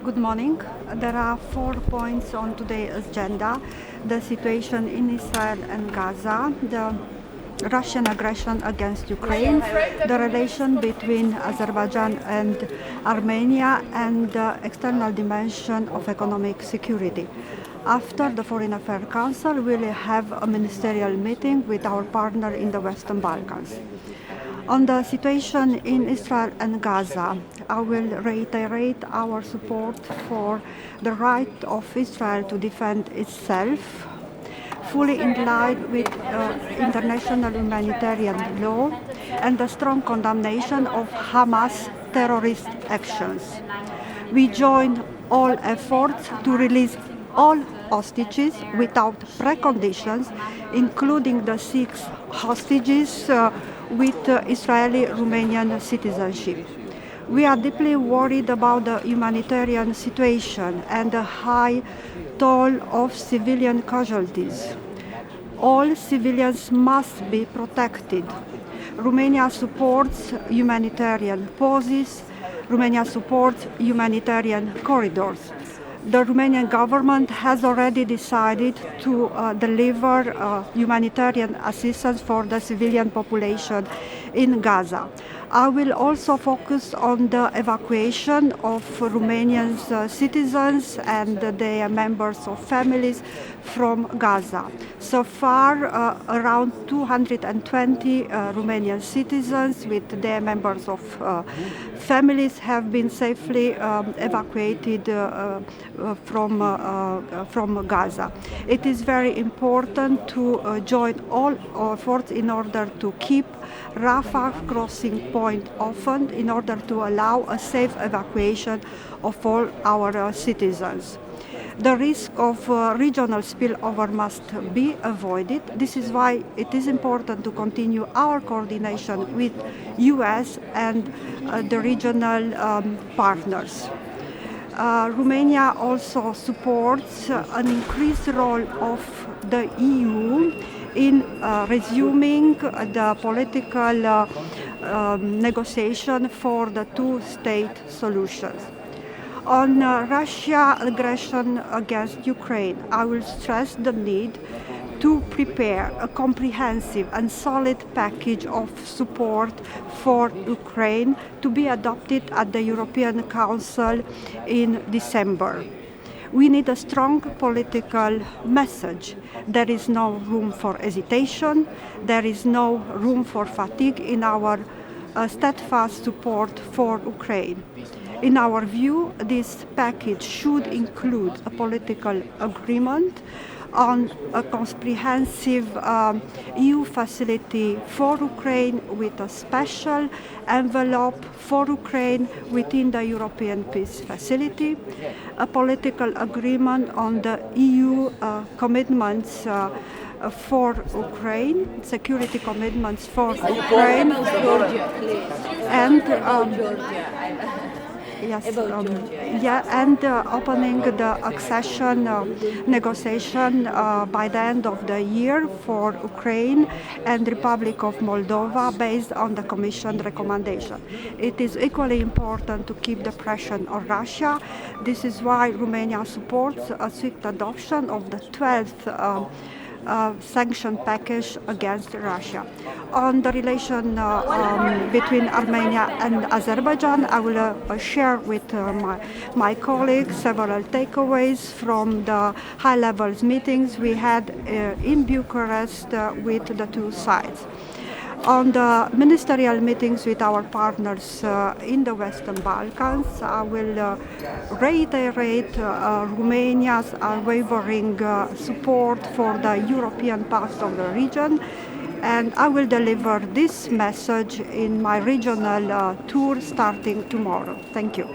Good morning. There are 4 points on today's agenda: the situation in Israel and Gaza, the Russian aggression against Ukraine, the relation between Azerbaijan and Armenia, and the external dimension of economic security. After the Foreign Affairs Council, we will have a ministerial meeting with our partner in the Western Balkans. On the situation in Israel and Gaza, I will reiterate our support for the right of Israel to defend itself, fully in line with international humanitarian law, and the strong condemnation of Hamas terrorist actions. We join all efforts to release all hostages without preconditions, including the 6 hostages with Israeli-Romanian citizenship. We are deeply worried about the humanitarian situation and the high toll of civilian casualties. All civilians must be protected. Romania supports humanitarian pauses. Romania supports humanitarian corridors. The Romanian government has already decided to deliver humanitarian assistance for the civilian population in Gaza. I will also focus on the evacuation of Romanian citizens and their members of families from Gaza. So far, around 220 Romanian citizens with their members of families have been safely evacuated from Gaza. It is very important to join all efforts in order to keep Rafah crossing point open in order to allow a safe evacuation of all our citizens. The risk of regional spillover must be avoided. This is why it is important to continue our coordination with US and the regional partners. Romania also supports an increased role of the EU in resuming the political negotiation for the two-state solution. On Russia's aggression against Ukraine, I will stress the need to prepare a comprehensive and solid package of support for Ukraine to be adopted at the European Council in December. We need a strong political message. There is no room for hesitation. There is no room for fatigue in our steadfast support for Ukraine. In our view, this package should include a political agreement on a comprehensive EU facility for Ukraine with a special envelope for Ukraine within the European Peace Facility, a political agreement on the EU commitments for Ukraine, security commitments for Ukraine, and opening the accession negotiation by the end of the year for Ukraine and Republic of Moldova based on the Commission recommendation. It is equally important to keep the pressure on Russia. This is why Romania supports a swift adoption of the 12th sanction package against Russia. On the relation between Armenia and Azerbaijan, I will share with my colleagues several takeaways from the high-level meetings we had in Bucharest with the two sides. On the ministerial meetings with our partners in the Western Balkans, I will reiterate Romania's unwavering support for the European path of the region, and I will deliver this message in my regional tour starting tomorrow. Thank you.